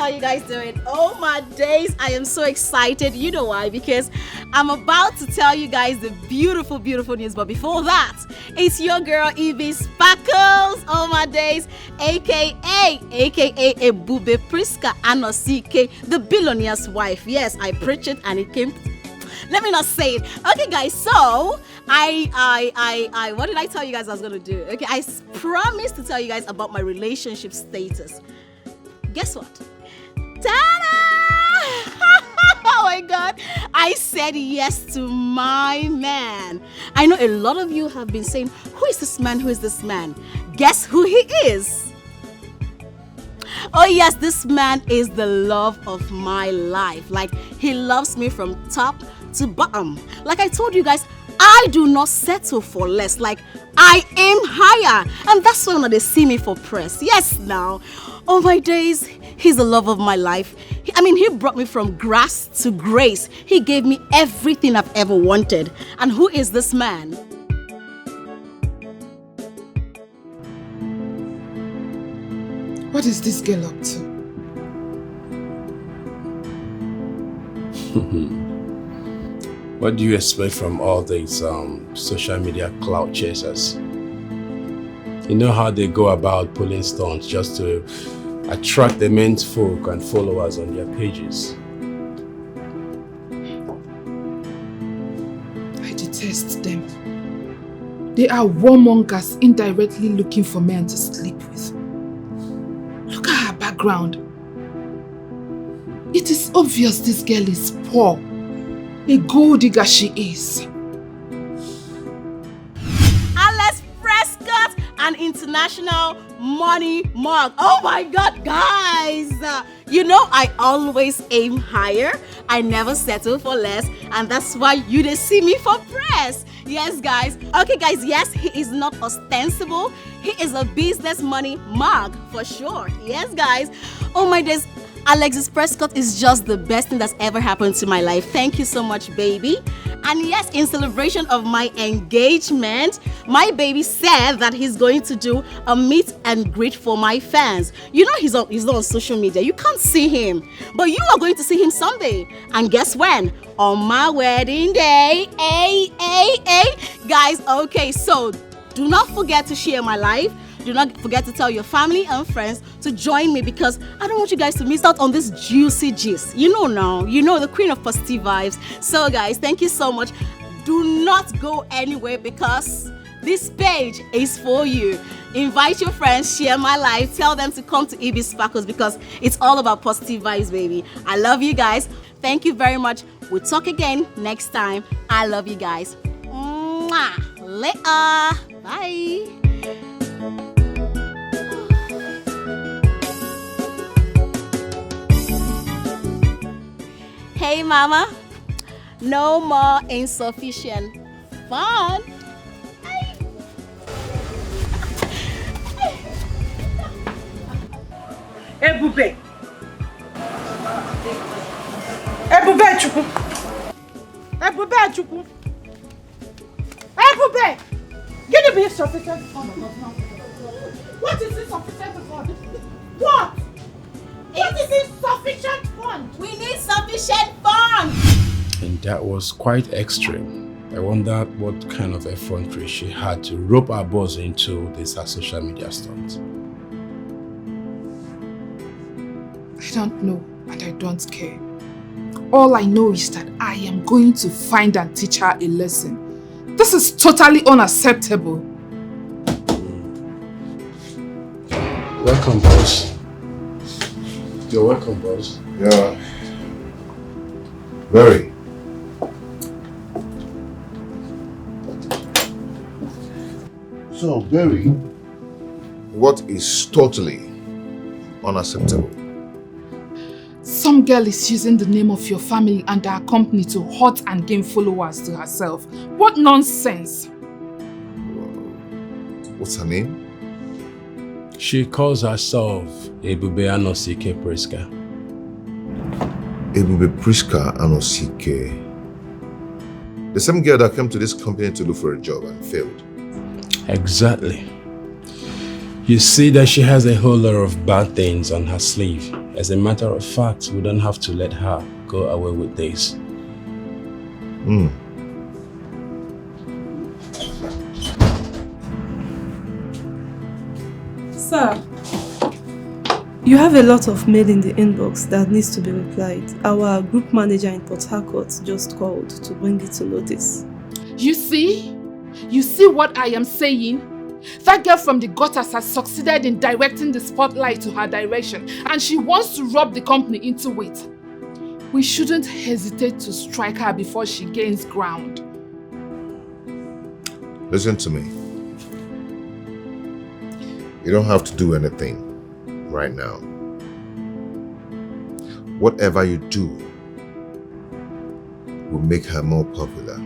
are you guys doing? Oh my days, I am so excited. You know why? Because I'm about to tell you guys the beautiful, beautiful news. But before that, it's your girl Evie Sparkles. Oh my days, aka Ebube Priska Anosike, the billionaire's wife. Yes, I preached it and it came. Let me not say it. Okay, guys, so I what did I tell you guys I was gonna do? Okay, I promised to tell you guys about my relationship status. Guess what? Ta-da! Oh my God! I said yes to my man. I know a lot of you have been saying, who is this man? Who is this man? Guess who he is? Oh yes, this man is the love of my life. Like, he loves me from top to bottom. Like I told you guys, I do not settle for less. Like, I aim higher, and that's why when they see me for press. Yes, now, oh my days, he's the love of my life. He brought me from grass to grace. He gave me everything I've ever wanted. And who is this man? What is this girl up to? What do you expect from all these social media clout chasers? You know how they go about pulling stunts just to attract the men's folk and followers on their pages. I detest them. They are warmongers indirectly looking for men to sleep with. Look at her background. It is obvious this girl is poor. A gold digger she is. Alex Prescott, an international money mug. Oh my God, guys! You know I always aim higher. I never settle for less, and that's why you didn't see me for press. Yes, guys. Okay, guys. Yes, he is not ostensible. He is a business money mug for sure. Yes, guys. Oh my days. Alexis Prescott is just the best thing that's ever happened to my life. Thank you so much, baby. And yes, in celebration of my engagement, my baby said that he's going to do a meet and greet for my fans. You know he's not on social media. You can't see him. But you are going to see him someday. And guess when? On my wedding day. Guys, okay, so do not forget to share my life. Do not forget to tell your family and friends to join me, because I don't want you guys to miss out on this juicy gist. You know now, you know the queen of positive vibes. So guys, thank you so much. Do not go anywhere, because this page is for you. Invite your friends, share my life, tell them to come to Evie Sparkles, because it's all about positive vibes, baby. I love you guys. Thank you very much. We'll talk again next time. I love you guys. Mwah. Later. Bye. Hey mama, no more insufficient fun. Ebube Chukwu. Ebube, give me insufficient fund. What is insufficient fund? What? What is insufficient fund? We need sufficient funds. And that was quite extreme. I wonder what kind of effrontery she had to rope our boss into this social media stunt. I don't know, and I don't care. All I know is that I am going to find and teach her a lesson. This is totally unacceptable. Welcome, boss. You're welcome, boss. Yeah. Very. So, Barry, what is totally unacceptable? Some girl is using the name of your family and our company to hurt and gain followers to herself. What nonsense! What's her name? She calls herself Ebube Anosike Priska. Ebube Priska Anosike. The same girl that came to this company to look for a job and failed. Exactly. You see that she has a whole lot of bad things on her sleeve, As a matter of fact, we don't have to let her go away with this. Sir, you have a lot of mail in the inbox that needs to be replied. Our group manager in Port Harcourt just called to bring it to notice. You see? You see what I am saying? That girl from the gutters has succeeded in directing the spotlight to her direction, and she wants to rub the company into it. We shouldn't hesitate to strike her before she gains ground. Listen to me. You don't have to do anything right now. Whatever you do will make her more popular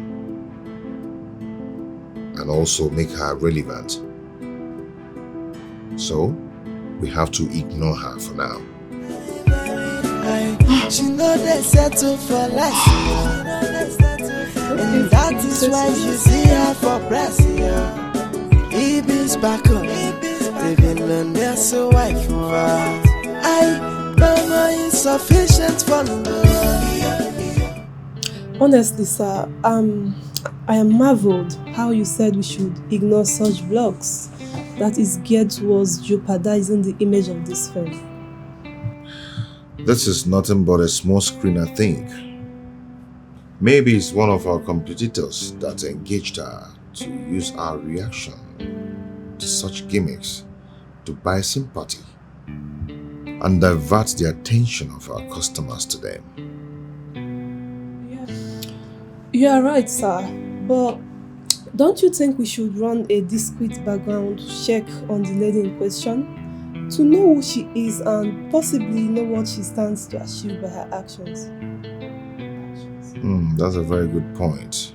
and also make her relevant. So, we have to ignore her for now. She know they settle for less, and that is why you see her for press. Evie's back up, they've been there so why for her. Mama insufficient for love. Honestly, sir, I am marveled how you said we should ignore such blogs that is geared towards jeopardizing the image of this firm. This is nothing but a small screen, I think. Maybe it's one of our competitors that engaged her to use our reaction to such gimmicks to buy sympathy and divert the attention of our customers to them. You are right, sir, but don't you think we should run a discreet background check on the lady in question to know who she is and possibly know what she stands to achieve by her actions? That's a very good point.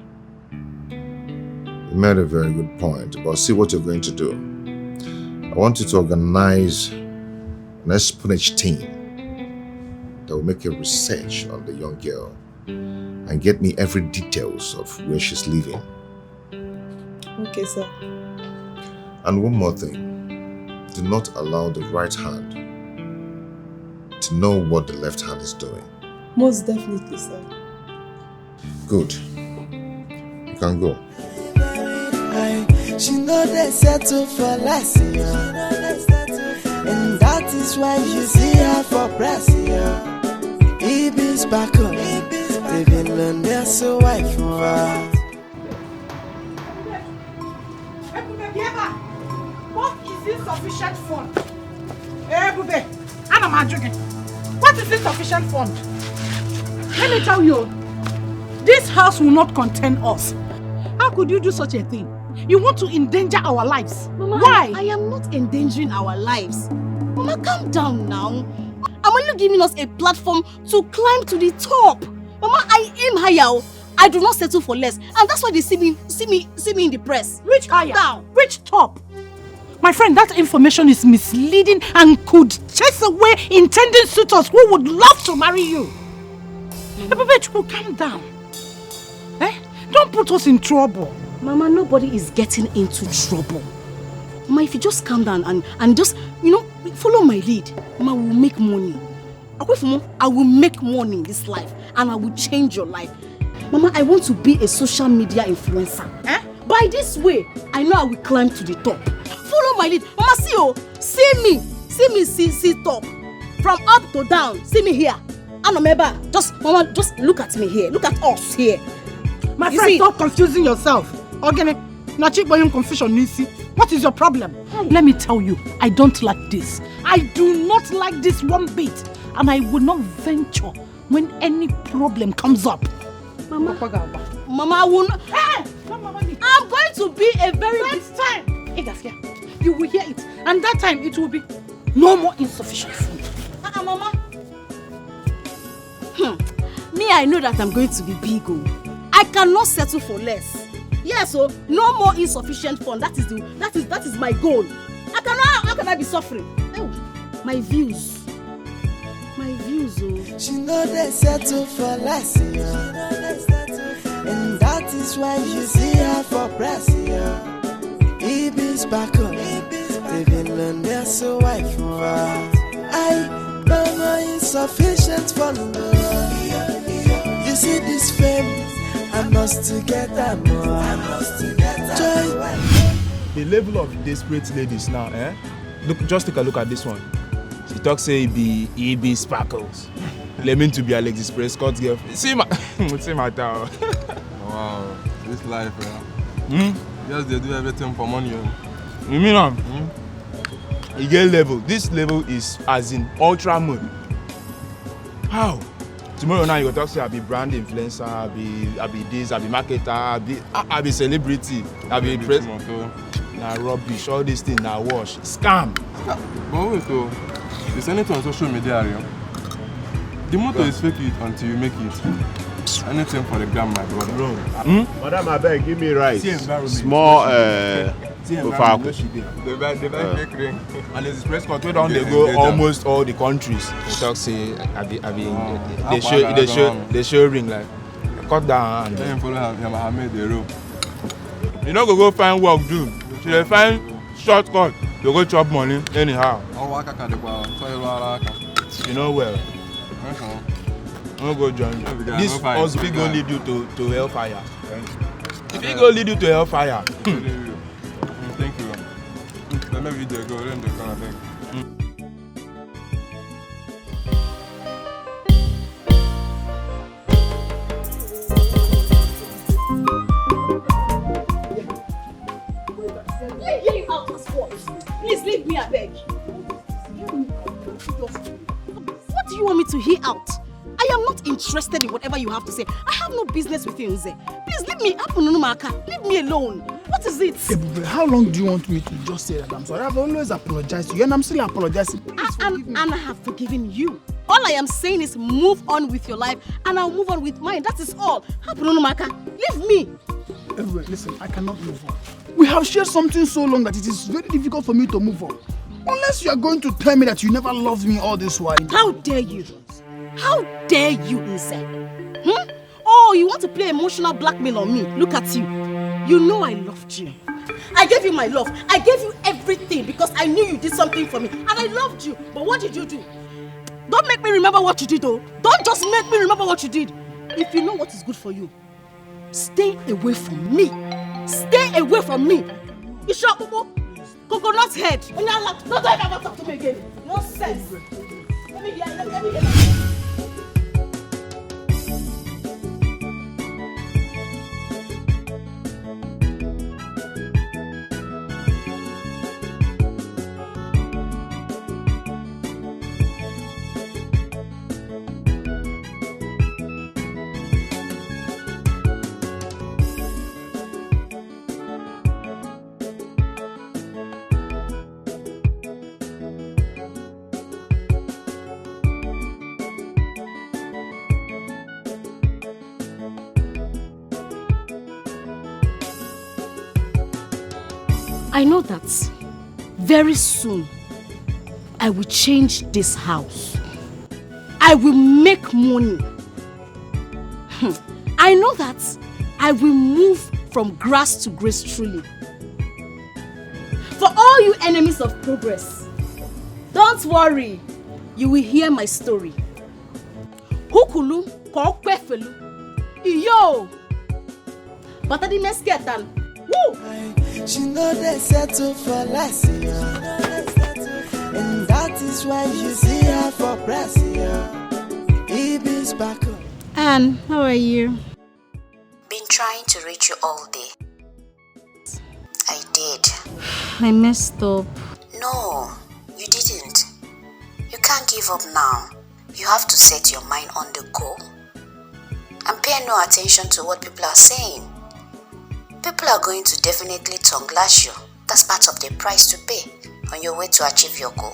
You made a very good point, but see what you're going to do. I want you to organize an espionage team that will make a research on the young girl and get me every details of where she's living. Okay, sir. And one more thing. Do not allow the right hand to know what the left hand is doing. Most definitely, sir. Good. You can go. She know they settle for less, and that is why you see her for press. Evie's back up, they've been there so why for her. What is insufficient fund? Bube, what is insufficient fund? Let me tell you, this house will not contain us. How could you do such a thing? You want to endanger our lives. Mama, why? I am not endangering our lives. Mama, calm down now. I'm only giving us a platform to climb to the top. Mama, I aim higher. I do not settle for less, and that's why they see me in the press. Which Calm higher? down. Which top? My friend, that information is misleading and could chase away intending suitors who would love to marry you. Bube, calm down. Don't put us in trouble. Mama, nobody is getting into trouble. Mama, if you just calm down and just, follow my lead, Mama, will make money. I will make money in this life and I will change your life. Mama, I want to be a social media influencer. By this way, I know I will climb to the top. Follow my lead. Mama, see top. From up to down, see me here. Mama, just look at me here. Look at us here. My friend, stop confusing yourself. Confusion, Nisi. What is your problem? Let me tell you, I don't like this. I do not like this one bit. And I will not venture when any problem comes up. Mama, I will not. I'm going to be a very big time. You will hear it. And that time it will be no more insufficient food. Mama. Me, I know that I'm going to be big. I cannot settle for less. Yes, so no more insufficient fund. That is my goal. How can I be suffering? Oh, my views. She know they settle for less, and that is why you see her for press. Evie's back up, they've been there so why for her. Mama insufficient follower. You see this fame, I must get that more. I must get that. The level of desperate ladies now, eh? Look, just take a look at this one. She talks say he be sparkles. Claiming to be Alexis Prescott's girlfriend. See my tower. Wow, this life, yeah. Yes, they do everything for money. You mean You get level. This level is as in ultra mode. How? Tomorrow now you go talk say I be brand influencer, I be this, I be marketer, I be celebrity, I be press. Nah rubbish, all these things nah wash. Scam. But wait though, there's anything on social media, the motto is fake it until you make it. Anything for the gram, my brother. Bro. Madam, I beg, give me rice. Small They buy fake ring. And there's press control down they go almost all the countries. They talk say they show ring like cut down hand. Then follow him, I made the rope. You know go find work do. So they find shortcut. You go chop money anyhow. You know well. No go join. This husband go lead you to hellfire. If he go lead you to hellfire. Thank you. Let me go. Then they gonna think. Please leave me, I beg. What do you want me to hear out? I am not interested in whatever you have to say. I have no business with you, Nze. Please leave me up. Leave me alone. What is it? Ebube, how long do you want me to just say that I'm sorry? I've always apologized to you and I'm still apologizing. And I have forgiven you. All I am saying is move on with your life and I'll move on with mine. That is all. Leave me. Ebube, listen, I cannot move on. We have shared something so long that it is very difficult for me to move on. Unless you are going to tell me that you never loved me all this while. How dare you? How dare you, Nze? Oh, you want to play emotional blackmail on me? Look at you. You know I loved you. I gave you my love. I gave you everything because I knew you did something for me. And I loved you. But what did you do? Don't make me remember what you did, though. Don't just make me remember what you did. If you know what is good for you, stay away from me. Stay away from me. You sure, Bobo? Coconut head. Don't ever talk to me again. No sense. Let me hear. I know that very soon I will change this house. I will make money. I know that I will move from grass to grace truly. For all you enemies of progress, don't worry, you will hear my story. Hukulu kokwefelu iyo. But I didn't get done. Woo! She know they settle for less, and that is why you see her for press, Evie's back up. Anne, how are you? Been trying to reach you all day. I did. I messed up. No, you didn't. You can't give up now. You have to set your mind on the goal and pay no attention to what people are saying. People are going to definitely tongue lash you. That's part of the price to pay on your way to achieve your goal.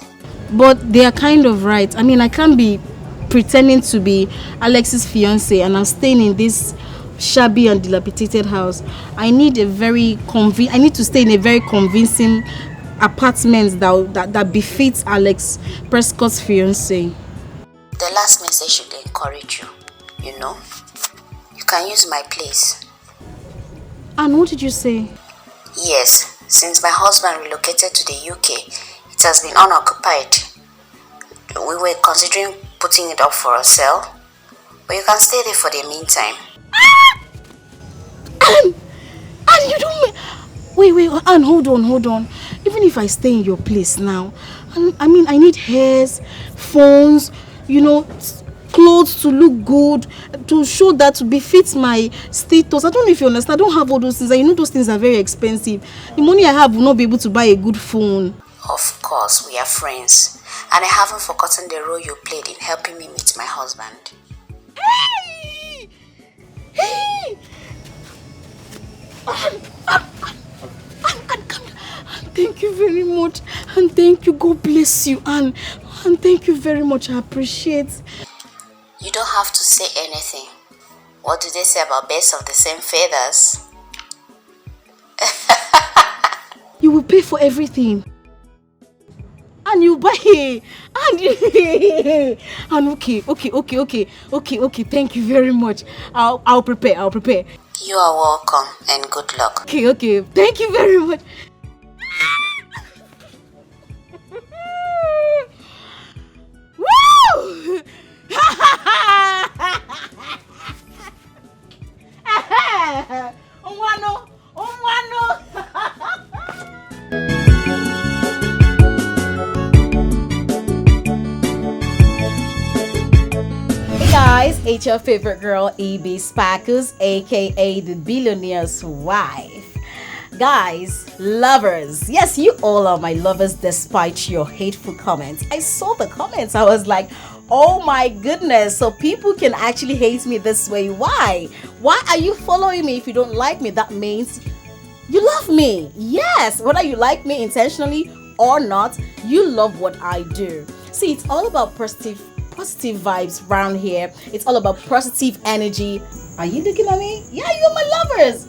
But they are kind of right. I mean, I can't be pretending to be Alex's fiance and I'm staying in this shabby and dilapidated house. I need to stay in a very convincing apartment that befits Alex Prescott's fiance. The last message should encourage you. You know, you can use my place. And what did you say? Yes, since my husband relocated to the UK, it has been unoccupied. We were considering putting it up for a sale, but you can stay there for the meantime. And you don't... Wait, and hold on. Even if I stay in your place now, I mean, I need hairs, phones, clothes to look good, to show that to befit my status. I don't know if you understand. I don't have all those things. And those things are very expensive. The money I have will not be able to buy a good phone. Of course, we are friends. And I haven't forgotten the role you played in helping me meet my husband. Hey! Thank you very much. And thank you. God bless you. And thank you very much. I appreciate. You don't have to say anything. What do they say about birds of the same feathers? You will pay for everything. And you buy it. And okay. Thank you very much. I'll prepare. You are welcome and good luck. Okay. Thank you very much. Woo! Umwano. Hey guys, it's your favorite girl, Evie Sparkles, aka the billionaire's wife. Guys, lovers, yes, you all are my lovers despite your hateful comments. I saw the comments, I was like, oh my goodness, so people can actually hate me this way. Why are you following me? If you don't like me, that means you love me. Yes, whether you like me intentionally or not, you love what I do. See, it's all about positive vibes around here. It's all about positive energy. Are you looking at me? Yeah, you're my lovers.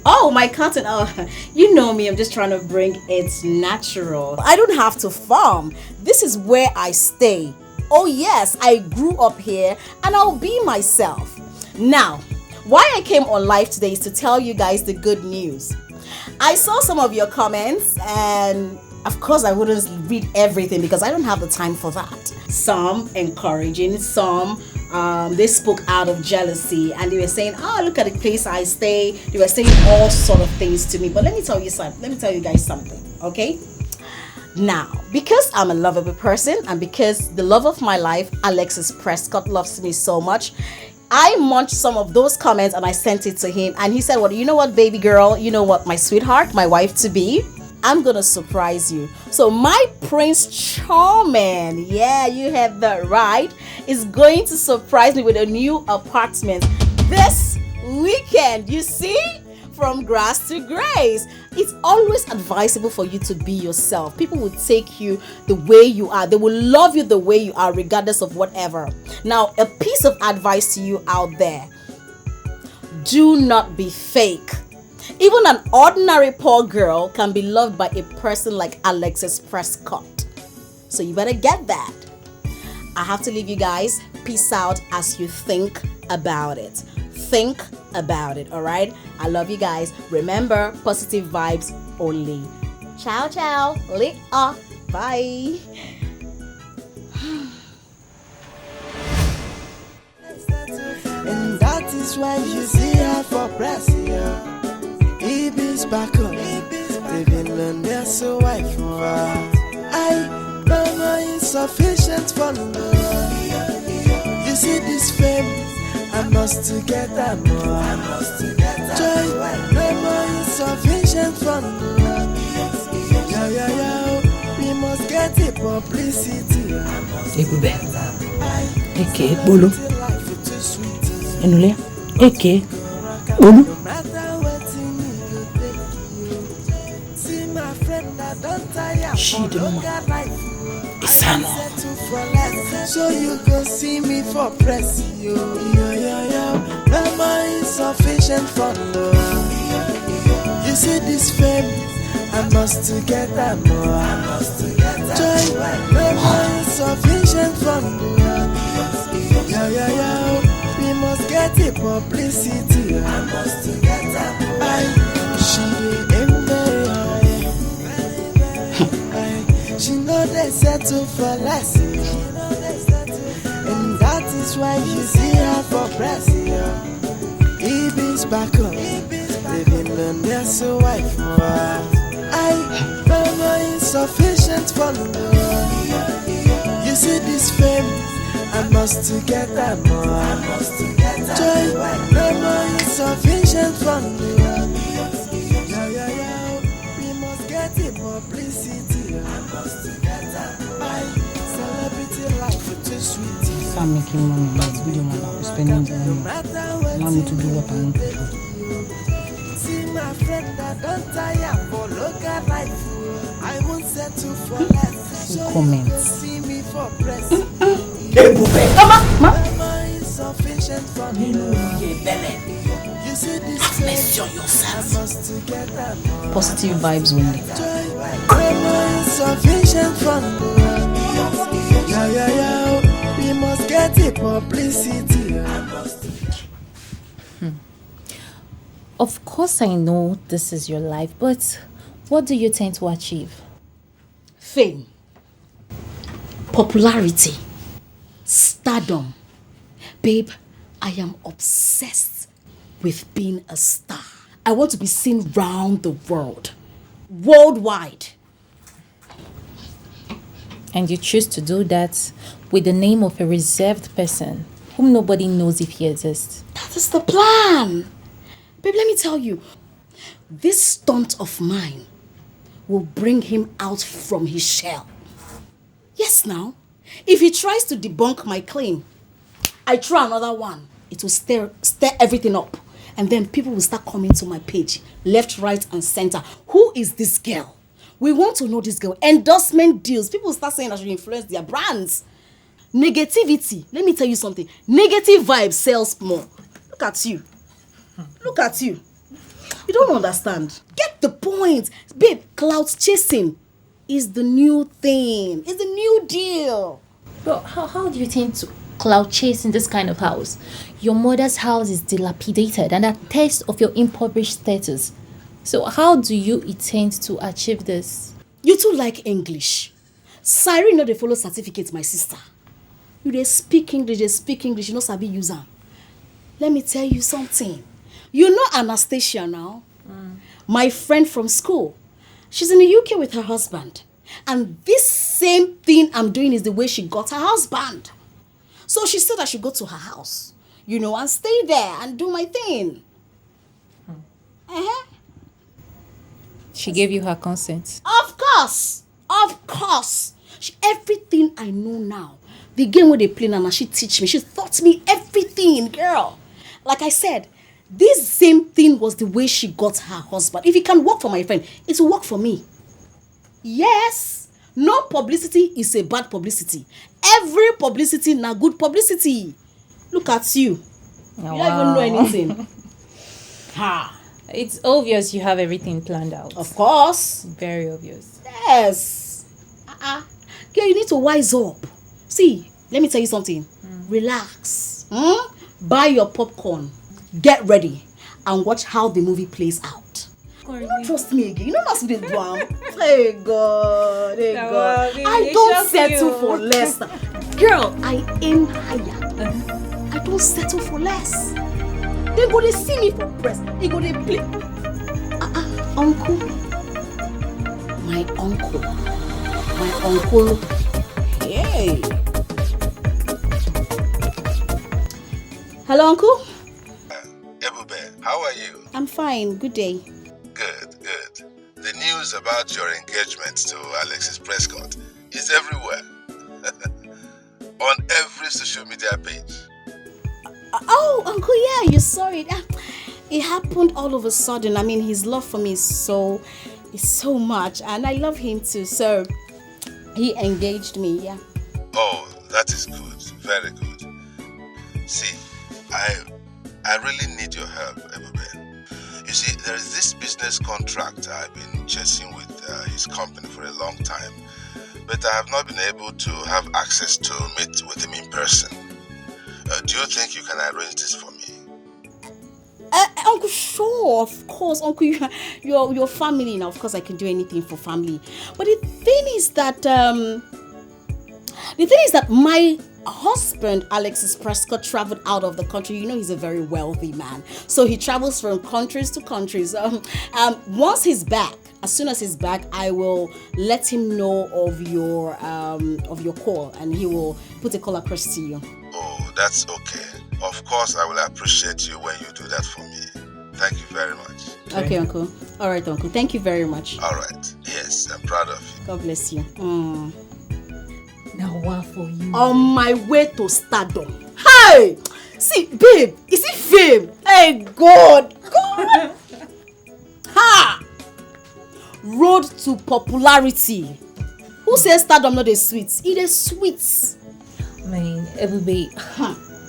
Oh, my content. Oh, you know me. I'm just trying to bring it natural. I don't have to farm. This is where I stay. Oh yes, I grew up here and I'll be myself. Now, why I came on live today is to tell you guys the good news. I saw some of your comments and of course I wouldn't read everything because I don't have the time for that. Some encouraging, some they spoke out of jealousy and they were saying, oh, look at the place I stay. They were saying all sort of things to me. But let me tell you guys something, okay? Now, because I'm a lovable person and because the love of my life, Alexis Prescott, loves me so much, I munched some of those comments and I sent it to him and he said, well, you know what, baby girl, you know what, my sweetheart, my wife to be, I'm gonna surprise you. So my Prince Charming, yeah, you had that right, is going to surprise me with a new apartment this weekend. You see? From grass to grace. It's always advisable for you to be yourself. People will take you the way you are. They will love you the way you are, regardless of whatever. Now, a piece of advice to you out there. Do not be fake. Even an ordinary poor girl can be loved by a person like Alexis Prescott. So you better get that. I have to leave you guys. Peace out as you think about it. Think about it, all right? I love you guys. Remember, positive vibes only. Ciao. Later. Bye. And that is why you see her for press, yeah. Evie's back on. They've been learning so wife for her. I know my insufficient for love. You see this fame, I must to get that more. Joy, no more insufficient for love. Yeah. We must get the publicity. Ebube. Eke bolo. Enule. Eke bolo. She don't Isano. So you go see me for press, yo. No more insufficient for love. You see this fame, I must to get that more. Joy, no more insufficient for love. We must get the publicity. I must to get that more. She ain't very high. She know they settle for less. His wife, you see her for press, yeah. Evie's back up. Living on their so wife. I mama insufficient for love. You see this fame, I must to get that more. Joy, mama insufficient for love. We must get it publicity. I must to get that celebrity life for too sweet. Start making money, let's be the one who's spending the money. Allow me to do what I want to do. See my friend, I don't tire for local life. I won't settle for less. So comments. See me for press. Mama insufficient for me. You see this mess on yourself. I must to get that more. Positive vibes only. Mama insufficient for me. Yeah. We must get it publicity. Of course I know this is your life, but what do you tend to achieve? Fame, popularity, stardom. Babe, I am obsessed with being a star. I want to be seen round the world, worldwide. And you choose to do that with the name of a reserved person whom nobody knows if he exists. That is the plan. Babe, let me tell you, this stunt of mine will bring him out from his shell. Yes, now, if he tries to debunk my claim, I try another one. It will stir everything up. And then people will start coming to my page, left, right, and center. Who is this girl? We want to know this girl. Endorsement deals. People will start saying I should influence their brands. Negativity. Let me tell you something. Negative vibes sells more. Look at you. Look at you. You don't understand. Get the point. Babe, clout chasing is the new thing. It's the new deal. But how do you tend to cloud chase in this kind of house? Your mother's house is dilapidated and a test of your impoverished status. So how do you intend to achieve this? You too like English. Siren know they follow certificates, my sister. You they speak English, you know sabi use them. Let me tell you something. You know Anastasia now? My friend from school. She's in the UK with her husband. And this same thing I'm doing is the way she got her husband. So she said I should go to her house, you know, and stay there and do my thing. She gave you her consent? Of course. Everything I know now. The game where they play now, she teach me. She taught me everything, girl. Like I said, this same thing was the way she got her husband. If it can work for my friend, it will work for me. Yes. No publicity is a bad publicity. Every publicity na good publicity. Look at you. You don't even know anything. Ha. It's obvious you have everything planned out. Of course. Very obvious. Yes. Girl, you need to wise up. See, let me tell you something. Relax. Buy your popcorn. Get ready. And watch how the movie plays out. You don't trust me again. You don't must be the drum. Hey God. I don't settle for less. Girl, I aim higher. I don't settle for less. They go to see me for press. They go to play. Uncle. My uncle. Hey. Hello, Uncle. Ebube, how are you? I'm fine. Good day. Good. The news about your engagement to Alexis Prescott is everywhere. On every social media page. Oh, Uncle, yeah, you saw it. It happened all of a sudden. I mean, his love for me is so much, and I love him too. So he engaged me, yeah. Oh, that is good. Very good. See, I really need your help, Ebube. You see, there is this business contract I've been chasing with his company for a long time, but I have not been able to have access to meet with him in person. Do you think you can arrange this for me? Uncle, sure, of course, Uncle. Your family now. Of course, I can do anything for family. But the thing is that my husband, Alexis Prescott, traveled out of the country. You know, he's a very wealthy man. So he travels from countries to countries. Once he's back, as soon as he's back, I will let him know of your call, and he will put a call across to you. Oh, that's okay. Of course, I will appreciate you when you do that for me. Thank you very much. Okay, Uncle. All right, Uncle. Thank you very much. All right. Yes, I'm proud of you. God bless you. Now what for you? On my way to stardom. Hey! See, babe, is it fame? Hey, God! Ha! Road to popularity. Who says stardom not a sweet? It is sweet. Man, everybody.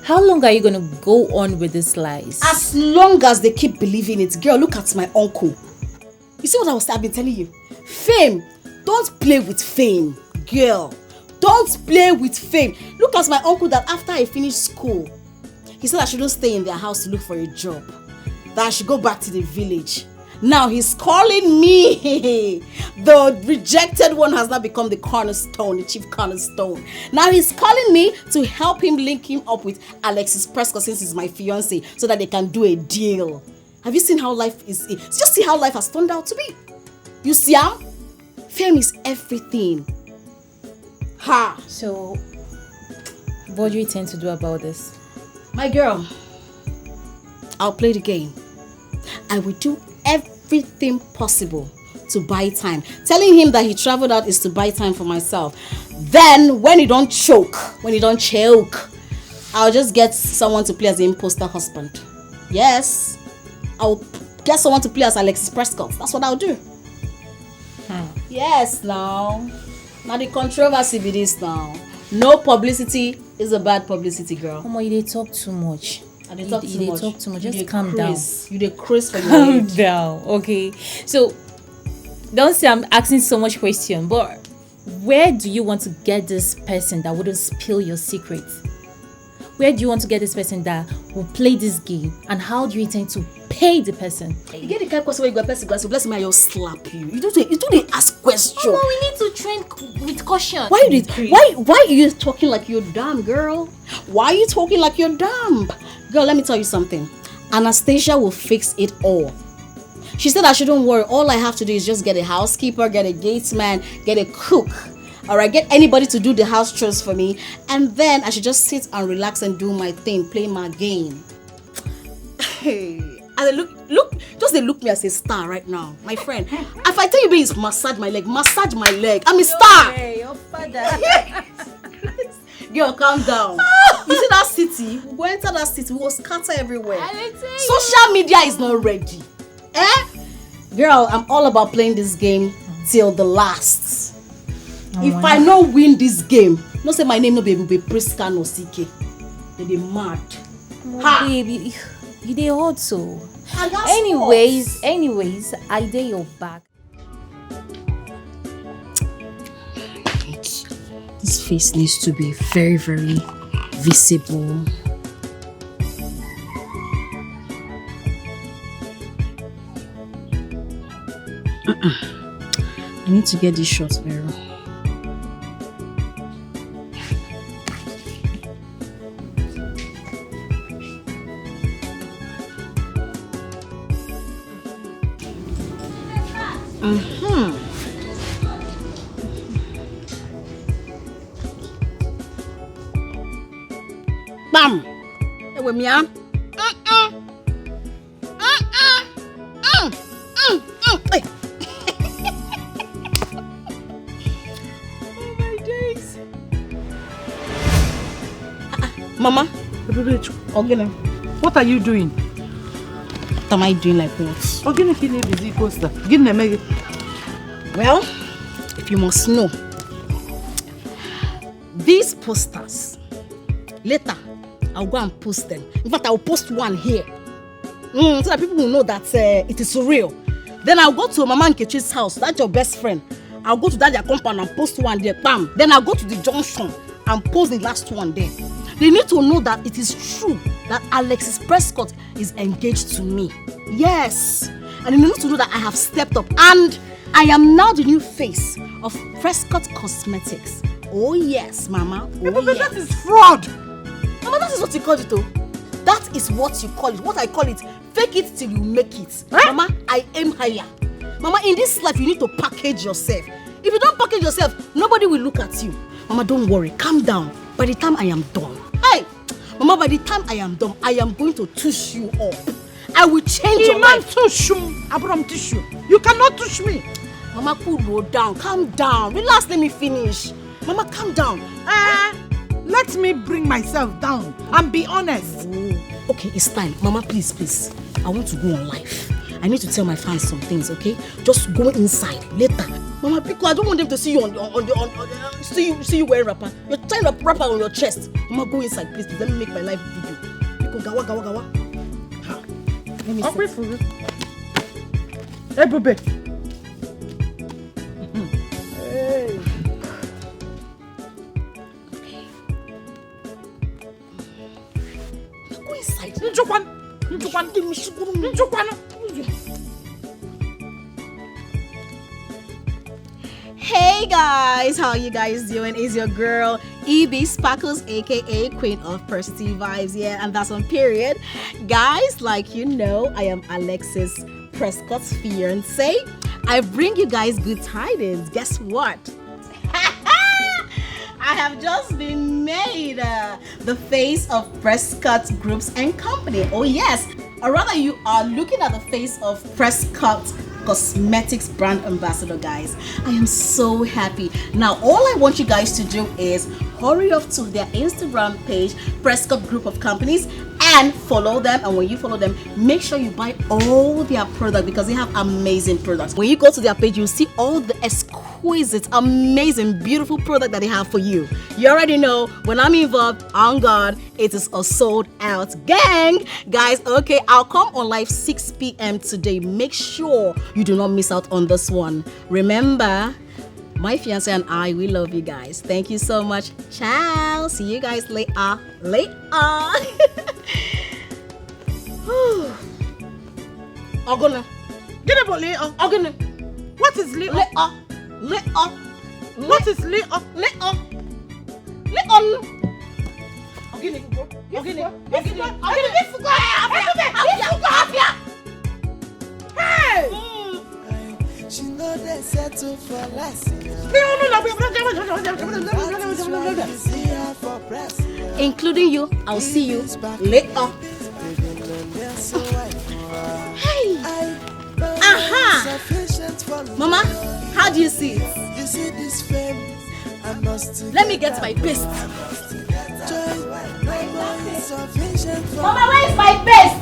How long are you gonna go on with these lies? As long as they keep believing it. Girl, look at my uncle. You see what I've been telling you? Fame. Don't play with fame. Girl, don't play with fame. Look at my uncle that after I finished school, he said I shouldn't stay in their house to look for a job. That I should go back to the village. Now he's calling me. The rejected one has now become the cornerstone, the chief cornerstone. Now he's calling me to help him link him up with Alexis Prescott, since he's my fiance, so that they can do a deal. Have you seen how life is? Just see how life has turned out to be. You see how? Fame is everything. Ha! So, what do you intend to do about this? My girl, I'll play the game. I will do everything possible to buy time. Telling him that he traveled out is to buy time for myself. Then, when he don't choke, I'll just get someone to play as the imposter husband. Yes, I'll get someone to play as Alexis Prescott. That's what I'll do. Yes, now the controversy be this now. No publicity is a bad publicity, girl. Mama, you dey talk too much. You talk too much. Just calm down. You dey craze for your Calm head. down, okay? So, don't say I'm asking so much question, but where do you want to get this person that wouldn't spill your secret? Where do you want to get this person that will play this game? And how do you intend to pay the person? You get the kind of question where you go person, bless me, I'll slap you. You don't ask question. Oh, no, we need to train with caution. Why are you talking like you're dumb, girl? Why are you talking like you're dumb? Girl, let me tell you something. Anastasia will fix it all. She said I shouldn't worry. All I have to do is just get a housekeeper, get a gatesman, get a cook. Alright, get anybody to do the house chores for me, and then I should just sit and relax and do my thing, play my game. Hey, and they look me as a star right now, my friend. If I tell you, babe, massage my leg. I'm a star. Hey, your father. Girl, calm down. You see that city? We go enter that city, we will scatter everywhere. Social media is not ready. Girl, I'm all about playing this game till the last. If I no win this game, no say my name no be Priska no CK. They mad. Oh, baby, you dey hot so. Anyways, I dey your back. This face needs to be very, very visible. I need to get these shots very well. Bam! Hey, with me, huh? Hey. Oh my days. Mama, What are you doing? what am I doing like what? Well, if you must know, these posters, later I'll go and post them. In fact, I'll post one here, so that people will know that it is real. Then I'll go to Mama Nkechi's house, that's your best friend. I'll go to that their compound and post one there, bam. Then I'll go to the junction and post the last one there. They need to know that it is true that Alexis Prescott is engaged to me. Yes. And they need to know that I have stepped up and I am now the new face of Prescott Cosmetics. Oh yes, Mama. Oh But yes. that is fraud. Mama, that is what you call it, oh. That is what you call it. What I call it, fake it till you make it. Mama, I aim higher. Mama, in this life, you need to package yourself. If you don't package yourself, nobody will look at you. Mama, don't worry. Calm down. By the time I am done. Hey! Mama, by the time I am done, I am going to tush you up. I will change your life. Tush you. You cannot tush me. Mama, cool down. Calm down. Relax, let me finish. Mama, calm down. Let me bring myself down and be honest. Oh, okay, it's time. Mama, please. I want to go on live. I need to tell my fans some things, okay? Just go inside later. Mama, because I don't want them to see you see you wearing wrapper. You're tying a wrapper on your chest. Mama, go inside, please. Let me make my live video. Because gawa. Let me I'll wait for you. Hey, baby. Hey. Go inside. Njukwan. Hey guys, how you guys doing? It's your girl Evie Sparkles, aka Queen of Positive Vibes, and that's on period. Guys, like you know, I am Alexis Prescott's fiance. I bring you guys good tidings. Guess what? I have just been made the face of Prescott Groups and Company. Oh yes, or rather you are looking at the face of Prescott Cosmetics brand ambassador, guys. I am so happy. Now all I want you guys to do is hurry up to their Instagram page, Prescott Group of Companies, and follow them. And when you follow them, make sure you buy all their products because they have amazing products. When you go to their page, you'll see all the exquisite, amazing, beautiful product that they have for you. You already know when I'm involved, on God, it is a sold out gang. Guys, okay, I'll come on live 6 p.m. today. Make sure you do not miss out on this one. Remember, my fiance and I, we love you guys. Thank you so much. Ciao. See you guys later. Ogona. Get about later. Ogona. What is later? What is later? Hey! She know they settle for less. Including you, I'll see you later. Hey! Aha! Mama, how do you see it? You see this fame? I must let me get my best. Mama, where is my best?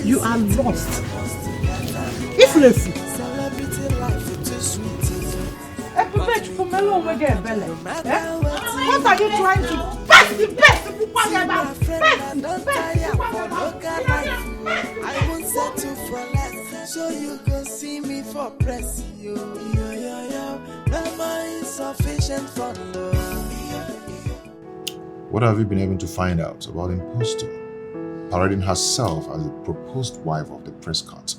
You are lost. If listen. What are you trying to? Best the best. I won't settle for less, so you can see me for press. Yo. Mama insufficient for love. What have you been able to find out about Imposter, parading herself as the proposed wife of the Prescott?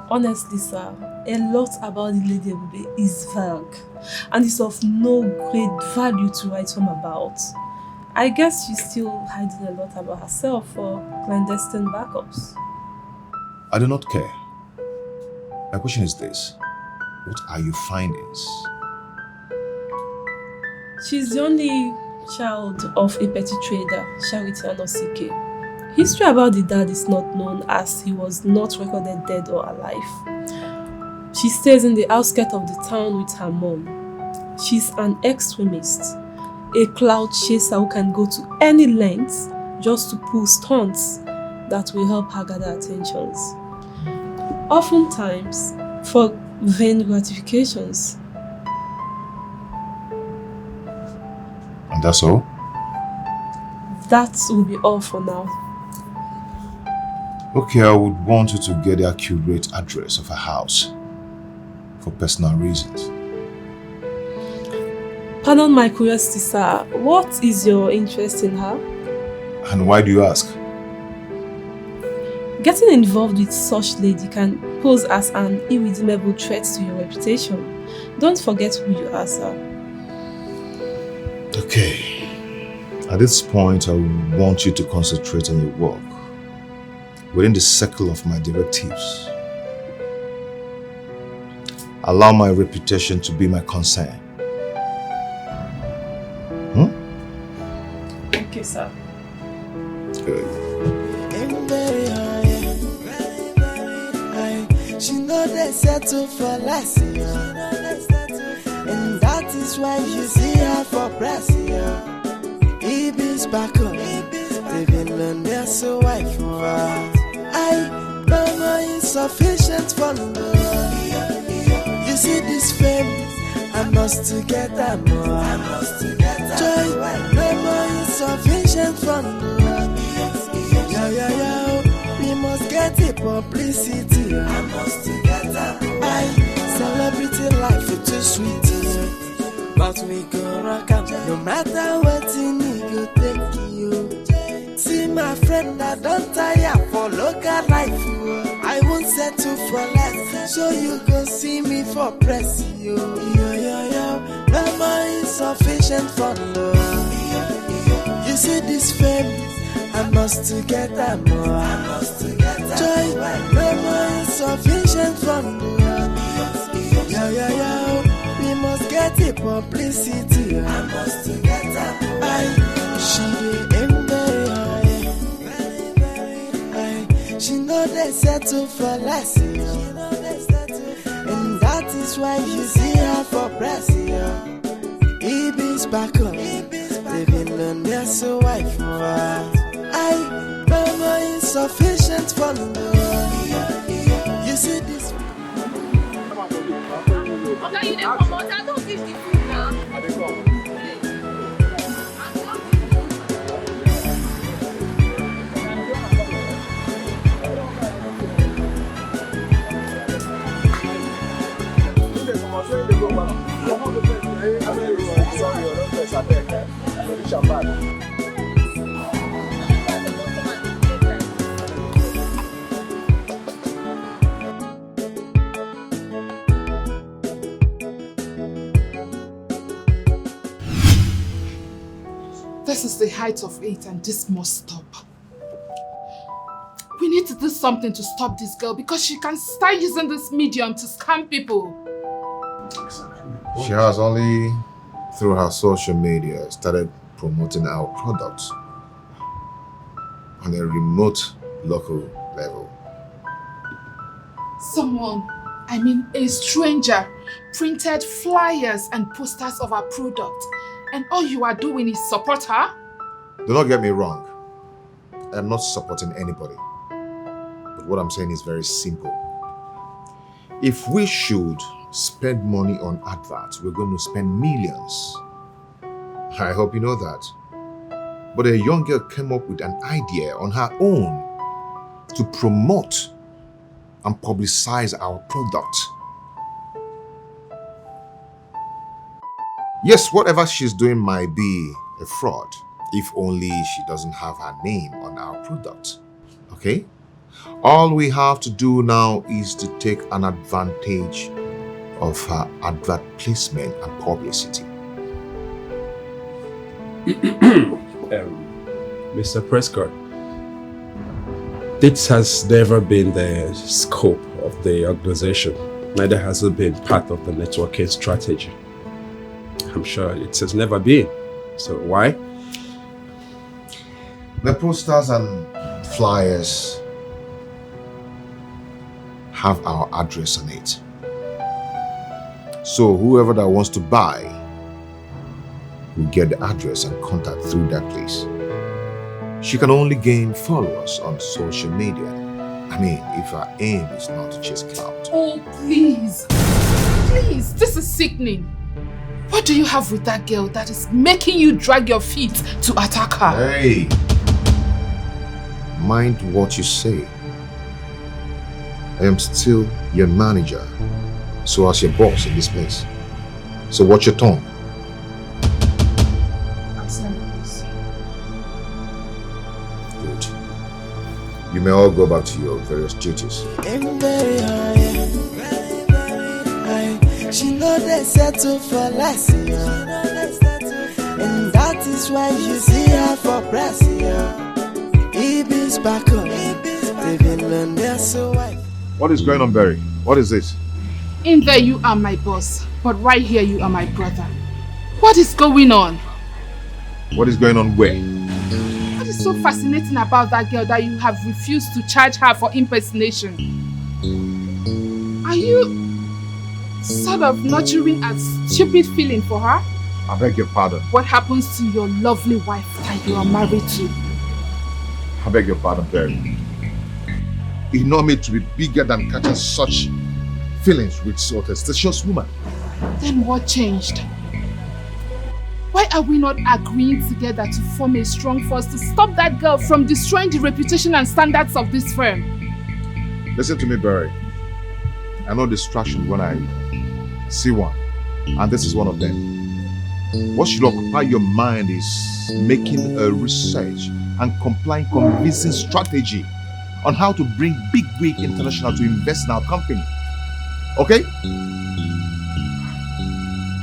Honestly, sir, a lot about the Lady Ebube is vague and is of no great value to write home about. I guess she's still hiding a lot about herself for clandestine backups. I do not care. My question is this: what are your findings? She's the only child of a petty trader, Charity Anosike. History about the dad is not known as he was not recorded dead or alive. She stays in the outskirts of the town with her mom. She's an extremist, a cloud chaser who can go to any length just to pull stunts that will help her gather attentions. Oftentimes, for vain gratifications. And that's all? That will be all for now. Okay, I would want you to get the accurate address of her house for personal reasons. Pardon my curiosity, sir. What is your interest in her? And why do you ask? Getting involved with such lady can pose as an irredeemable threat to your reputation. Don't forget who you are, sir. Okay. At this point, I want you to concentrate on your work within the circle of my directives. Allow my reputation to be my concern. Okay, sir. Good. She know they settle for less, and that is why you see her for press. Evie's back on, they've been learning so wife for her. Mama insufficient for love. You see this fame, I must to get that more. Joy, mama insufficient for love. We must get the publicity. I must to get that. Celebrity life is too sweet. But we go rock up, no matter what you need, go take you. See my friend, I don't tire for local life. I won't settle for less, so you go see me for press. Mama insufficient for love. You see this fame, I must to get that more. I must to get that joy. Mama insufficient for love. We must get the publicity. I must to get that. She the she know they settle for less. And that is why you see her for press. Evie's back on. They've been learning so wife for her. Mama insufficient for love. You see this. Okay, you didn't come out. I don't give the food now. This is the height of it, and this must stop. We need to do something to stop this girl because she can start using this medium to scam people. She has only, through her social media, started promoting our products on a remote local level. Someone, a stranger, printed flyers and posters of our product. And all you are doing is support her? Do not get me wrong. I am not supporting anybody. But what I'm saying is very simple. If we should spend money on adverts, we're going to spend millions. I hope you know that. But a young girl came up with an idea on her own to promote and publicize our product. Yes, whatever she's doing might be a fraud, if only she doesn't have her name on our product. Okay? All we have to do now is to take an advantage of her advert placement and publicity. Mr. Prescott, this has never been the scope of the organization. Neither has it been part of the networking strategy. I'm sure it has never been. So why? The posters and flyers have our address on it. So whoever that wants to buy will get the address and contact through that place. She can only gain followers on social media. If her aim is not to chase clout. Oh, please. Please, this is sickening. What do you have with that girl that is making you drag your feet to attack her? Hey! Mind what you say. I am still your manager, so as your boss in this place. So watch your tongue. Good. You may all go back to your various duties. Very high, she know they settle for less, and that is why you see her for press. Evie's back on, they've been learned their so white. What is going on, Barry? What is this? In there you are my boss, but right here you are my brother. What is going on? What is going on where? What is so fascinating about that girl that you have refused to charge her for impersonation? Are you sort of nurturing a stupid feeling for her? I beg your pardon. What happens to your lovely wife that you are married to? I beg your pardon, Barry. You know me to be bigger than catching such feelings with so testacious woman. Then what changed? Why are we not agreeing together to form a strong force to stop that girl from destroying the reputation and standards of this firm? Listen to me, Barry. I know distraction when I see one, and this is one of them. What should occupy your mind is making a research and complying convincing strategy on how to bring Big Wig International to invest in our company. Okay?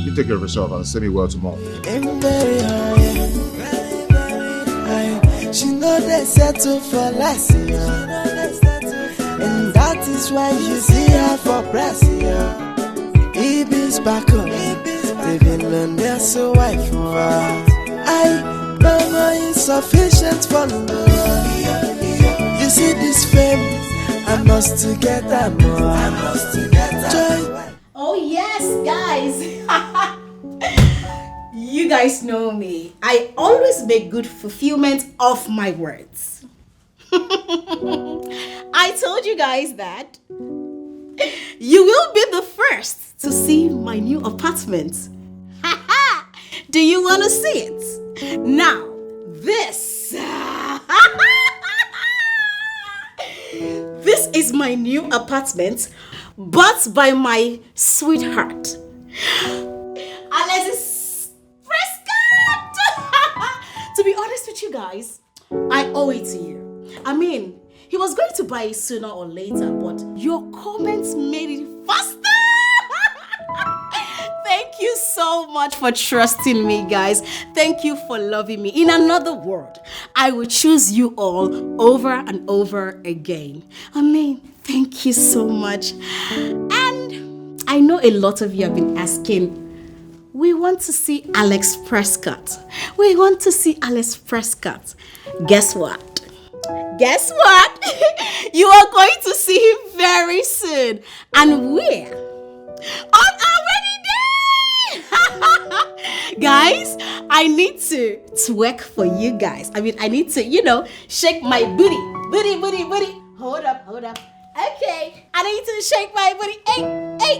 You take care of yourself and send me well tomorrow. Very high, she know they settle for less, and that is why you see her for press. Evie's back on, they've been learned their so white for her. No more insufficient for no. You see this fame, I must to get that more. I must to get that. Oh yes, guys. You guys know me. I always make good fulfillment of my words. I told you guys that you will be the first to see my new apartment. Do you want to see it? Now, this. This is my new apartment, bought by my sweetheart. Alexis Prescott! To be honest with you guys, I owe it to you. I mean, he was going to buy it sooner or later, but your comments made it faster. Thank you so much for trusting me, guys. Thank you for loving me. In another word, I will choose you all over and over again. I mean, thank you so much. And I know a lot of you have been asking, we want to see Alex Prescott. We want to see Alex Prescott. Guess what? Guess what? You are going to see him very soon. And where? On our wedding day! Guys, I need to twerk for you guys. I mean, I need to, shake my booty. Booty. Hold up. Okay. I need to shake my booty. Hey.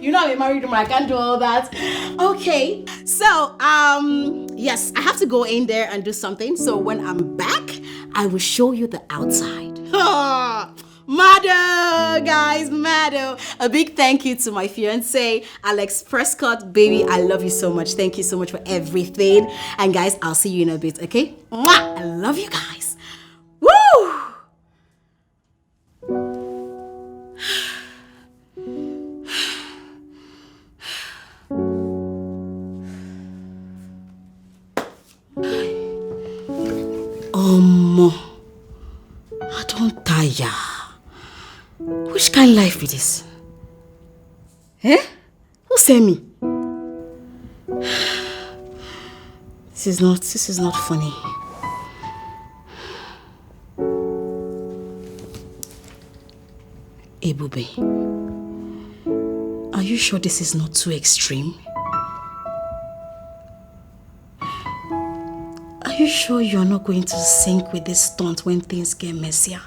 You know I'm a married woman, I can't do all that. Okay. So, yes, I have to go in there and do something. So when I'm back, I will show you the outside. Mado, guys, Mado. A big thank you to my fiance, Alex Prescott. Baby, I love you so much. Thank you so much for everything. And guys, I'll see you in a bit, okay? Mwah! I love you guys. Woo! I don't tire. Which kind of life is this? Eh? Who sent me? This is not funny. Ebube, are you sure this is not too extreme? Are you sure you're not going to sink with this stunt when things get messier?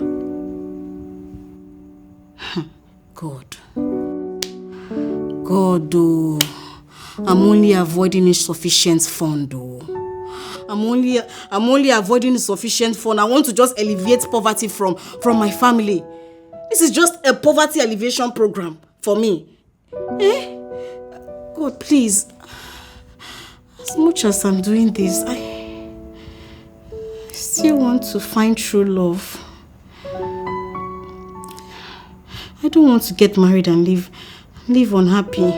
God, oh, I'm only avoiding insufficient fund, oh. I'm only avoiding insufficient fund. I want to just alleviate poverty from my family. This is just a poverty alleviation program for me. God, please. As much as I'm doing this, I still want to find true love. I don't want to get married and live unhappy.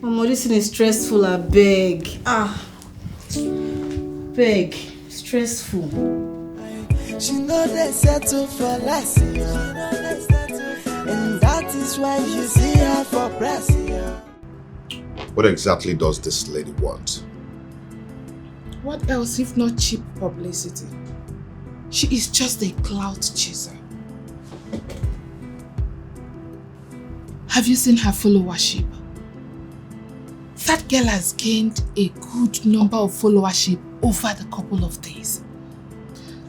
Mama, this thing is stressful, I beg. Beg. Stressful. She know they settle for less, and that is why you see her for press. What exactly does this lady want? What else if not cheap publicity? She is just a clout chaser. Have you seen her followership? That girl has gained a good number of followership over the couple of days.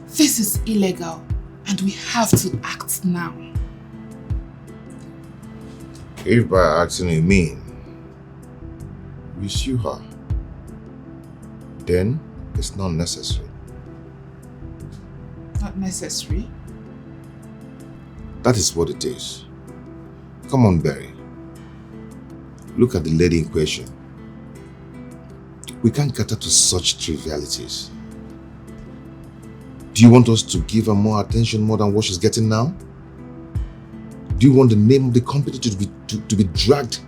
This is illegal and we have to act now. If by acting you mean we sue her, then it's not necessary. Not necessary? That is what it is. Come on, Barry. Look at the lady in question. We can't cater to such trivialities. Do you want us to give her more attention more than what she's getting now? Do you want the name of the company to be dragged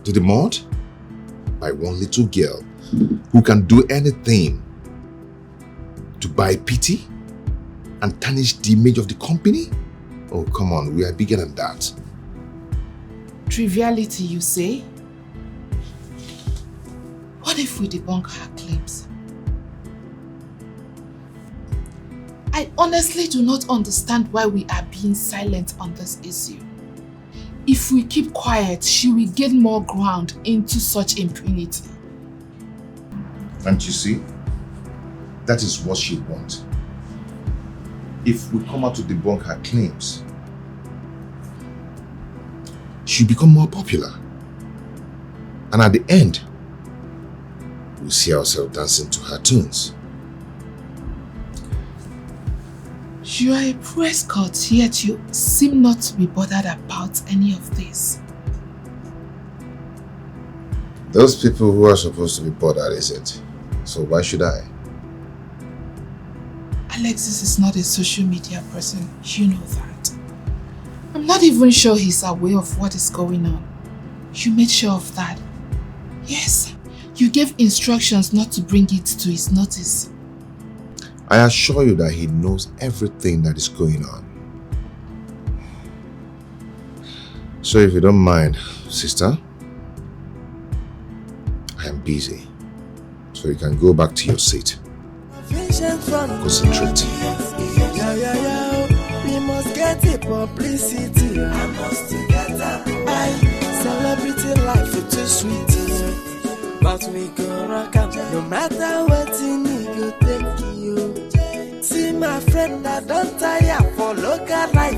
to the mud by one little girl who can do anything to buy pity and tarnish the image of the company? Oh, come on, we are bigger than that. Triviality, you say? What if we debunk her claims? I honestly do not understand why we are being silent on this issue. If we keep quiet, she will gain more ground into such impunity. And you see, that is what she wants. If we come out to debunk her claims, she'll become more popular. And at the end, we'll see ourselves dancing to her tunes. You are a press cut, yet you seem not to be bothered about any of this. Those people who are supposed to be bothered, is it? So why should I? Alexis is not a social media person, you know that. I'm not even sure he's aware of what is going on. You made sure of that. Yes, you gave instructions not to bring it to his notice. I assure you that he knows everything that is going on. So if you don't mind, sister, I am busy. So you can go back to your seat. Concentrate. We must get the publicity. I must get her. Celebrity life is too sweet. But we go rock up no matter what you need to take you. See my friend, I don't tire for local life.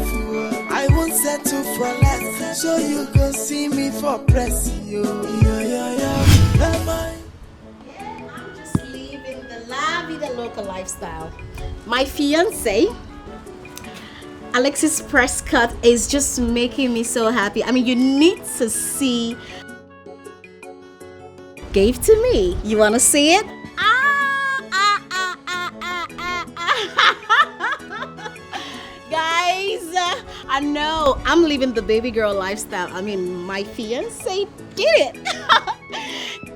I won't settle for less. So you go see me for press. I'm just living the la vida loca lifestyle. My fiance, Alexis Prescott, is just making me so happy. I mean, you need to see. Gave to me. You want to see it? Guys, I know I'm living the baby girl lifestyle. I mean, my fiance did it.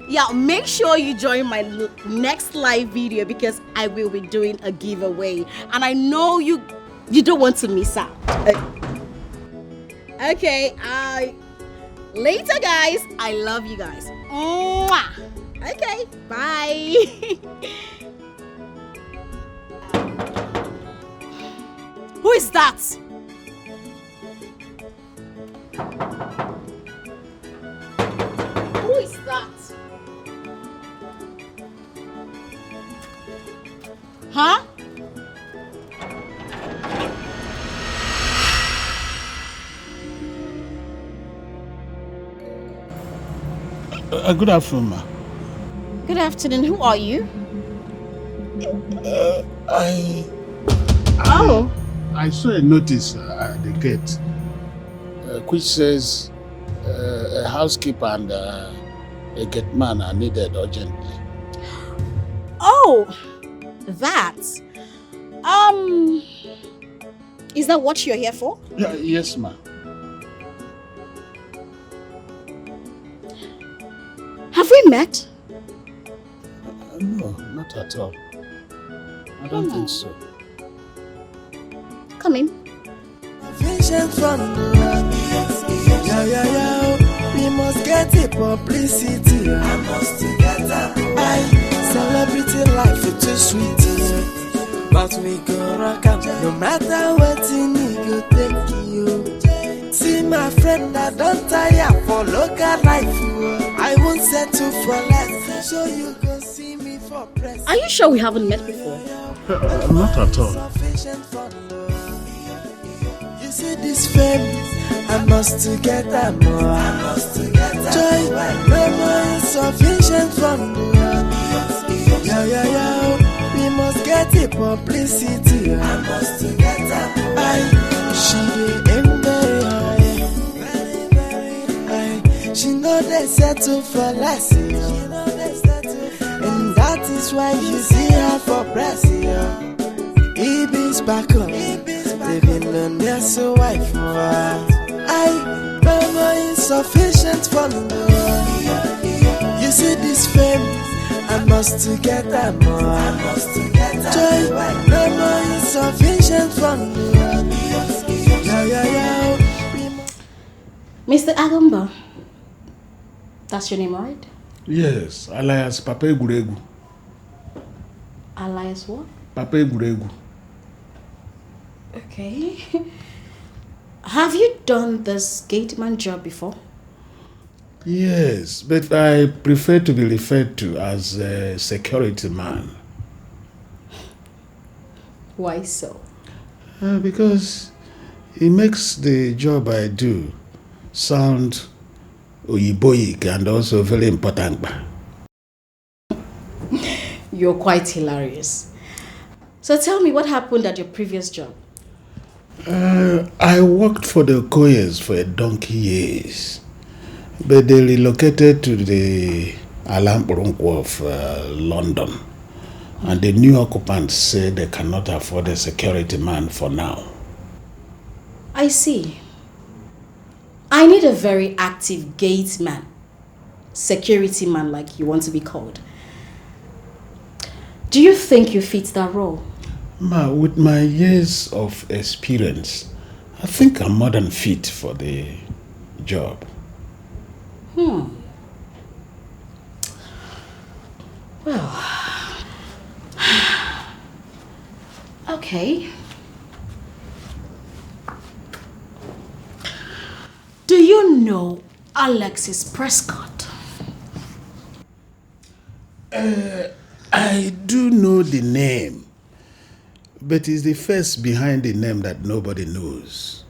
Yeah, make sure you join my next live video because I will be doing a giveaway. And I know you don't want to miss out. Okay, later guys. I love you guys. Mwah. Okay, bye. Who is that? Who is that? Huh? Good afternoon, ma. Good afternoon. Who are you? I saw a notice at the gate which says A housekeeper and a gate man are needed urgently. Oh, that. Is that what you're here for? Yes, ma'am. Have we met? No, not at all. I don't think so. Come in. Vision from we must get the publicity. I must get that. Celebrity life is too sweet. But we go rock up no matter what you need, go take you. See my friend, I don't tire for local life. I won't settle for less. So you go see me for press. Are you sure we haven't met before? Not at all. You see this fame, I must get that more. I must get that joy, no more insufficient from the we must get the publicity. I must get that more. She aim very high. She know they settle for less. And that is why you see her for press. Evie's back up. Living on their so wife. No more insufficient for me. You see this fame, I must get that more. I must get that joy, no more insufficient for me. Mr. Agamba, that's your name, right? Yes, alias Papa Eguregu. Alias what? Papa Eguregu. Okay. Have you done this gateman job before? Yes, but I prefer to be referred to as a security man. Why so? Because it makes the job I do sound oyiboyik and also very important. You're quite hilarious. So tell me, what happened at your previous job? I worked for the Okoyes for a donkey years, but they relocated to the Alamburunku of London, and the new occupants say they cannot afford a security man for now. I see. I need a very active gate man, security man like you want to be called. Do you think you fit that role? Ma, with my years of experience, I think I'm more than fit for the job. Well, okay. Do you know Alexis Prescott? I do know the name, but it's the face behind the name that nobody knows.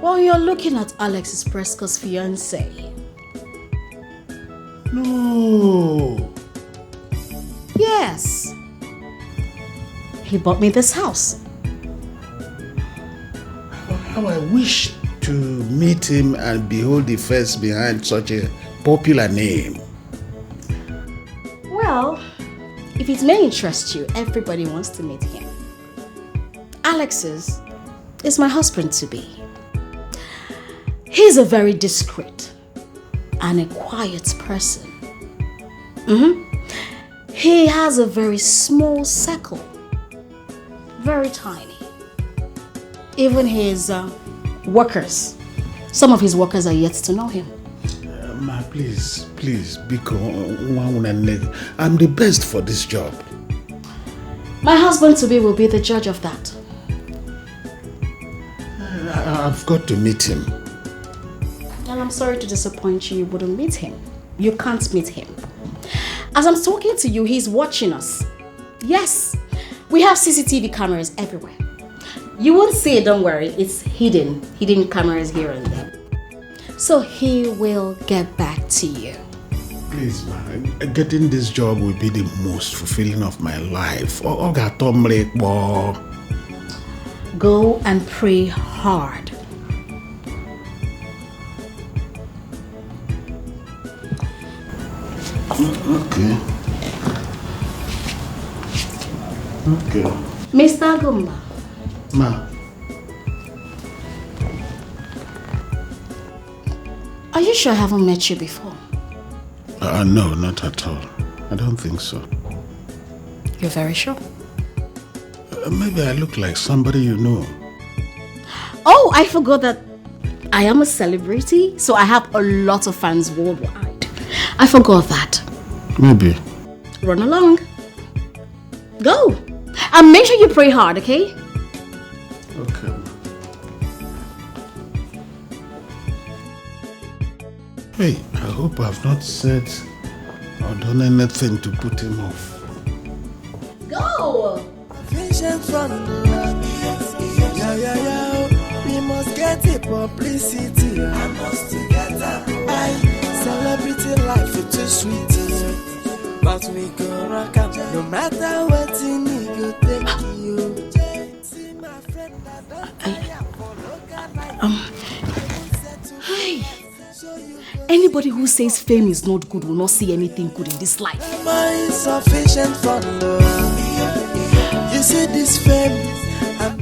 Well, you're looking at Alexis Prescott's fiancé. No. Yes. He bought me this house. How I wish to meet him and behold the face behind such a popular name. Well, if it may interest you, everybody wants to meet him. Alexis is my husband-to-be. He's a very discreet and a quiet person. He has a very small circle, very tiny. Even his workers, some of his workers are yet to know him. Ma, please, Biko, I'm the best for this job. My husband-to-be will be the judge of that. I've got to meet him. And I'm sorry to disappoint you, you wouldn't meet him. You can't meet him. As I'm talking to you, he's watching us. Yes, we have CCTV cameras everywhere. You won't see it, don't worry. It's hidden cameras here and there. So he will get back to you. Please, man, getting this job will be the most fulfilling of my life. Go and pray hard. Okay. Okay. Mr. Gumba. Ma. Are you sure I haven't met you before? No, not at all. I don't think so. You're very sure? Maybe I look like somebody you know. Oh, I forgot that I am a celebrity, so I have a lot of fans worldwide. I forgot that. Maybe. Run along. Go. And make sure you pray hard, okay? Okay. Hey, I hope I've not said or done anything to put him off. Go! Vision from the we must get the publicity. I must get that. Celebrity life is too sweet. But we go rock up no matter what you need, go take you. See my friend Anybody who says fame is not good will not see anything good in this life. Insufficient for love. You see this fame.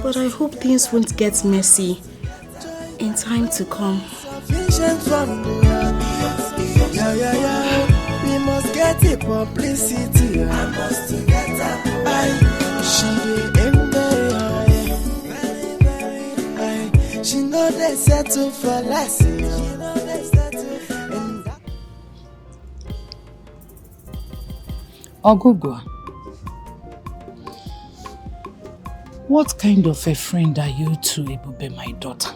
But I hope things won't get messy in time to come. Insufficient for love. We must get the publicity. I must get that. She aim very high. She know they settle for less. Ogogo, what kind of a friend are you to Ebube, my daughter?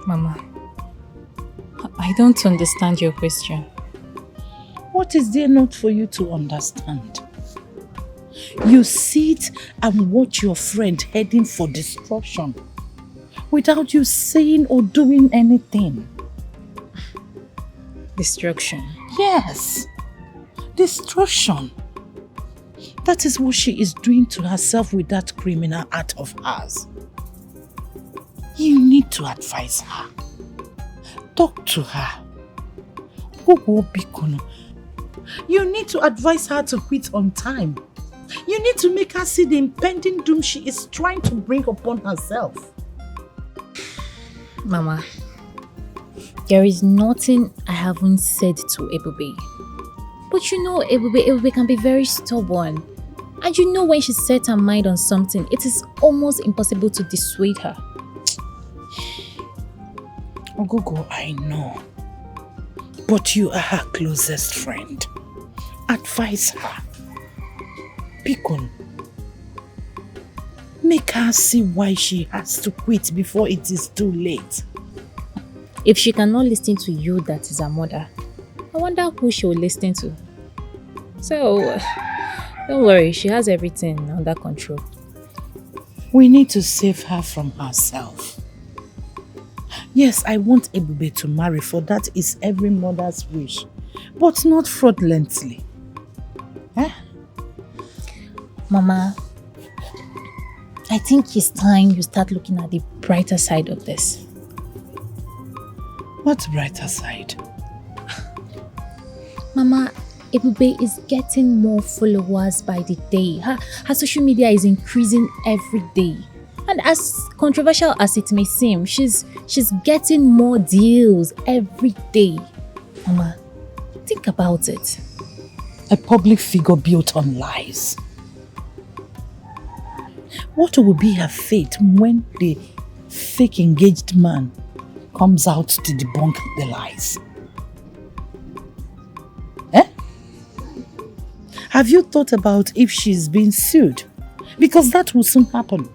Mama, I don't understand your question. What is there not for you to understand? You sit and watch your friend heading for destruction without you saying or doing anything. Destruction? Yes, destruction. That is what she is doing to herself with that criminal act of hers. You need to advise her. Talk to her. You need to advise her to quit on time. You need to make her see the impending doom she is trying to bring upon herself. Mama, there is nothing I haven't said to Ebube. But you know Ebube can be very stubborn. And you know when she sets her mind on something, it is almost impossible to dissuade her. Ogogo, I know. But you are her closest friend. Advise her. Pikon. Make her see why she has to quit before it is too late. If she cannot listen to you, that is her mother, I wonder who she will listen to. So, don't worry, she has everything under control. We need to save her from herself. Yes, I want Ebube to marry, for that is every mother's wish. But not fraudulently. Eh? Mama, I think it's time you start looking at the brighter side of this. What brighter side? Mama, Ebube is getting more followers by the day. Her social media is increasing every day. And as controversial as it may seem, she's getting more deals every day. Mama, think about it. A public figure built on lies. What will be her fate when the fake engaged man comes out to debunk the lies? Eh? Have you thought about if she's been sued? Because that will soon happen.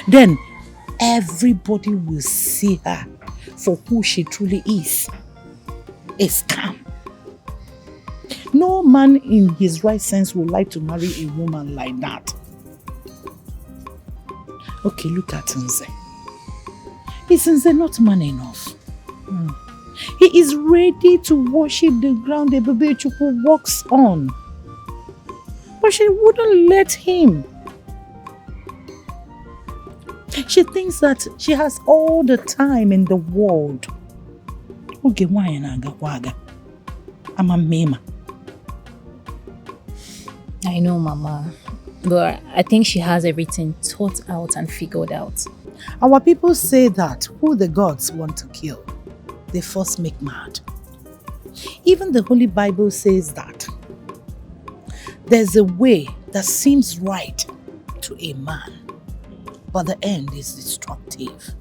Then everybody will see her for who she truly is. A scam. No man in his right sense would like to marry a woman like that. Okay, look at Nze. Is Nze not man enough? He is ready to worship the ground Ebube Chukwu walks on. But she wouldn't let him. She thinks that she has all the time in the world. Oge nwaanyị na-agakwa aga. Ama mmema. I know, Mama. But I think she has everything thought out and figured out. Our people say that who the gods want to kill, they first make mad. Even the Holy Bible says that there's a way that seems right to a man, but the end is destructive.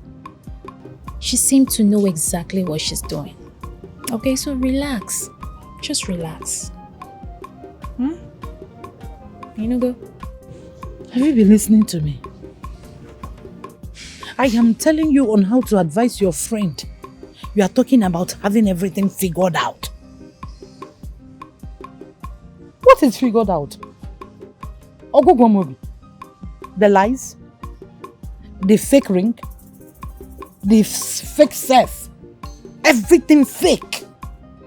She seemed to know exactly what she's doing. Okay, so relax. Just relax. You know, go. Have you been listening to me? I am telling you on how to advise your friend. You are talking about having everything figured out. What is figured out? Ogogomobi. The lies, the fake ring, the fake self, everything fake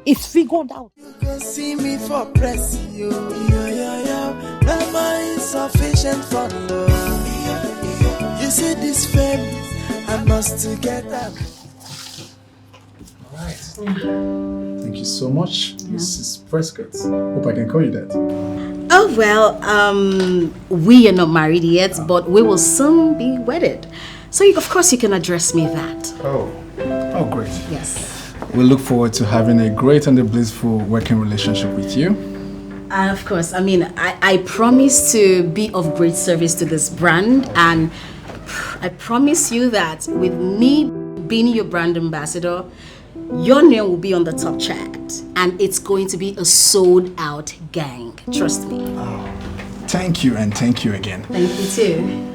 is figured out. You can see me for press, yo. Never insufficient for love. You see this fame, I must get up. Alright. Thank you so much, Mrs. Prescott. Hope I can call you that. Oh, well, we are not married yet, but we will soon be wedded. So, of course, you can address me that. Oh, great. Yes. We look forward to having a great and a blissful working relationship with you. And of course, I mean, I promise to be of great service to this brand, and I promise you that with me being your brand ambassador, your name will be on the top chart, and it's going to be a sold-out gang. Trust me. Thank you, and thank you again. Thank you too.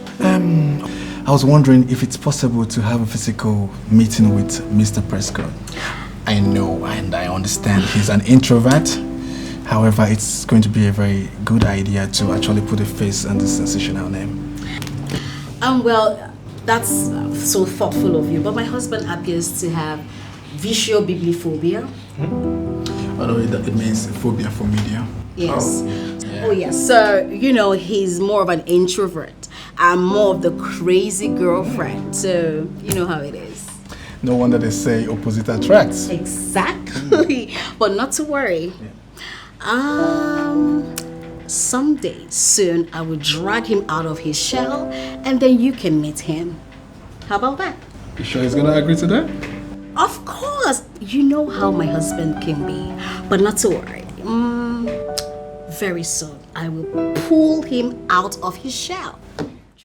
I was wondering if it's possible to have a physical meeting with Mr. Prescott. I know and I understand he's an introvert. However, it's going to be a very good idea to actually put a face on this sensational name. Well, that's so thoughtful of you, but my husband appears to have visual bibliophobia. Oh no, it means phobia for media. Yes. Oh yes. So, he's more of an introvert. I'm more of the crazy girlfriend. So, you know how it is. No wonder they say opposite attracts. Exactly. But not to worry. Someday soon I will drag him out of his shell and then you can meet him. How about that? You sure he's gonna agree to that? Of course. You know how my husband can be. But not to worry. Very soon I will pull him out of his shell.